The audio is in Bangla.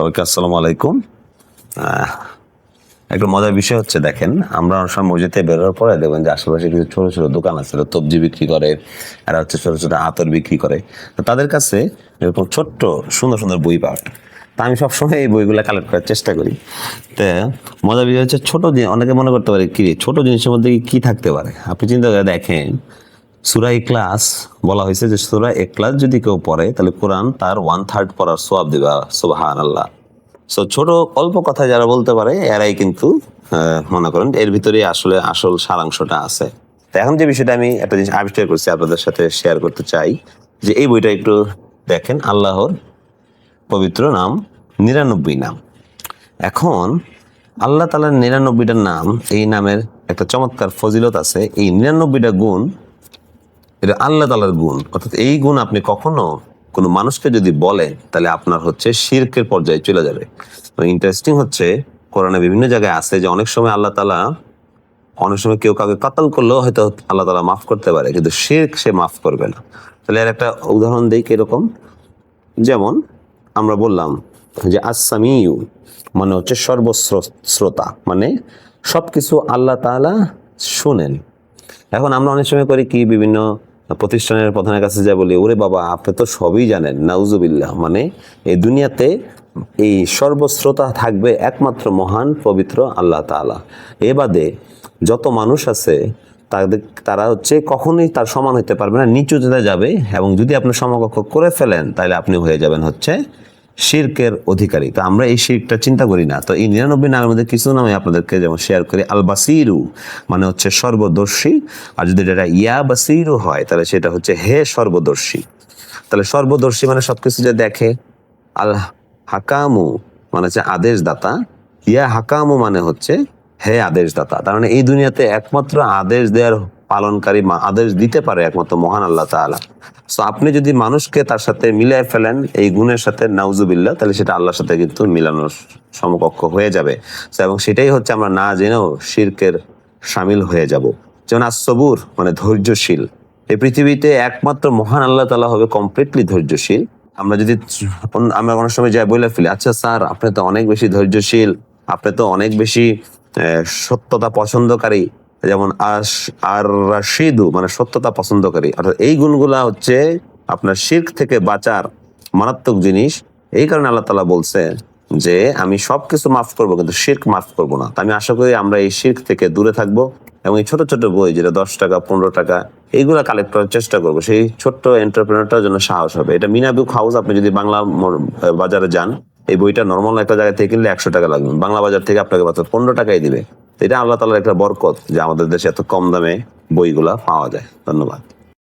সবাইকে আসসালামু আলাইকুম। একটা মজার বিষয় হচ্ছে, দেখেন আমরা অনেক সময় মসজিদে বেরোর পরে দেখবেন যে আশেপাশে কিছু ছোট ছোট দোকান আছে, তবজি বিক্রি করে, এরা হচ্ছে ছোট ছোট আতর বিক্রি করে। তো তাদের কাছে এরকম ছোট্ট সুন্দর সুন্দর বই পাওয়া। তা আমি সবসময় এই বইগুলো কালেক্ট করার চেষ্টা করি। তো মজার বিষয় হচ্ছে, ছোট জিনিস অনেকে মনে করতে পারে কি ছোট জিনিসের মধ্যে কি থাকতে পারে। আপনি চিন্তা করে দেখেন, সূরা ইখলাস বলা হয়েছে যে সূরা ইখলাস যদি কেউ পড়ে তাহলে কোরআন তার 1/3 পড়ার সওয়াব দিবা। সুবহানাল্লাহ। সো ছোট অল্প কথা যারা বলতে পারে এরাই কিন্তু মনে করেন এর ভিতরে আসলে আসল সারাংশটা আছে। তো এখন যে বিষয়টা আমি একটা জিনিস আবিষ্কার করছি আপনাদের সাথে শেয়ার করতে চাই, যে এই বইটা একটু দেখেন। আল্লাহর পবিত্র নাম 99 নাম। এখন আল্লাহ তাআলার 99টা নাম, এই নামের একটা চমৎকার ফজিলত আছে। এই 99টা গুণ, এটা আল্লাহ তাআলার গুণ। অর্থাৎ এই গুণ আপনি কখনো কোনো মানুষকে যদি বলেন তাহলে আপনার হচ্ছে শিরকের পর্যায়ে চলে যাবে। তো ইন্টারেস্টিং হচ্ছে, কোরআনে বিভিন্ন জায়গায় আছে যে অনেক সময় আল্লাহ তাআলা, অনেক সময় কেউ কাউকে কাতাল করলেও হয়তো আল্লাহ তাআলা মাফ করতে পারে, কিন্তু শিরক সে মাফ করবে না। তাহলে এর একটা উদাহরণ দিই কিরকম। যেমন আমরা বললাম যে আস-সামিউ মানে হচ্ছে সর্বশ্রোতা, মানে সবকিছু আল্লাহ তাআলা শুনেন। এখন আমরা অনেক সময় করি কি, বিভিন্ন প্রতিষ্ঠানের প্রধানের কাছে যা বলি, ওরে বাবা আপনি তো সবই জানেন, নাউজুবিল্লাহ। মানে এই দুনিয়াতে এই সর্বশ্রোতা থাকবে একমাত্র মহান পবিত্র আল্লাহ তাআলা। এ বাদে যত মানুষ আছে তারা হচ্ছে কখনোই তার সমান হতে পারবে না, নিচুতে যাবে। এবং যদি আপনি সমকক্ষ করে ফেলেন তাহলে আপনি হয়ে যাবেন হচ্ছে শিরকের অধিকারী। তো আমরা এই শিরকটা চিন্তা করি না। তো এই 99 নামের মধ্যে কিছু নাম আমি আপনাদেরকে যেমন শেয়ার করি। আল বাসিরু মানে হচ্ছে সর্বদর্শী, আর যদি এটা ইয়া বাসিরু হয় তাহলে সেটা হচ্ছে হে সর্বদর্শী। তাহলে সর্বদর্শী মানে সবকিছু যে দেখে। আল হাকামু মানে হচ্ছে আদেশদাতা। ইয়া হাকামু মানে হচ্ছে হে আদেশদাতা। তার মানে এই দুনিয়াতে একমাত্র আদেশ দেওয়ার পালনকারী, আদেশ দিতে পারে একমাত্র মহান আল্লাহ তাআলা। সো আপনি যদি মানুষকে তার সাথে মিলিয়ে ফেলেন এই গুণের সাথে, নাউজুবিল্লাহ, তাহলে সেটা আল্লাহর সাথে কিন্তু মিলানোর সমকক্ষ হয়ে যাবে। এবং সেটাই হচ্ছে আমরা না জেনেও শিরকের শামিল হয়ে যাব। যেমন আস-সবুর মানে ধৈর্যশীল। এই পৃথিবীতে একমাত্র মহান আল্লাহ তাআলা হবে কমপ্লিটলি ধৈর্যশীল। আমরা অনেক সময় যাই বলে ফেলি, আচ্ছা স্যার আপনি তো অনেক বেশি ধৈর্যশীল, আপনি তো অনেক বেশি সত্যতা পছন্দকারী। যেমন আর রাশিদু মানে সত্যতা পছন্দকারী। অর্থাৎ এই গুণগুলা হচ্ছে আপনার শিরক থেকে বাঁচার মারাত্মক জিনিস। এই কারণে আল্লাহ তাআলা বলছে যে আমি সবকিছু মাফ করবো কিন্তু শিরক মাফ করবো না। আমি আশা করি আমরা এই শিরক থেকে দূরে থাকবো এবং এই ছোট ছোট বই যেটা 10 টাকা 15 টাকা এইগুলা কালেক্ট করার চেষ্টা করবো। সেই ছোট্ট এন্টারপ্রেনারটার জন্য সাহস হবে। এটা মিনা বুক হাউস, আপনি যদি বাংলা বাজারে যান, এই বইটা নর্মাল একটা জায়গা থেকে কিনলে 100 টাকা লাগবে, বাংলা বাজার থেকে আপনাকে মাত্র 15 টাকাই দিবে। এটা আল্লাহ তাআলার একটা বরকত যে আমাদের দেশে এত কম দামে বইগুলা পাওয়া যায়। ধন্যবাদ।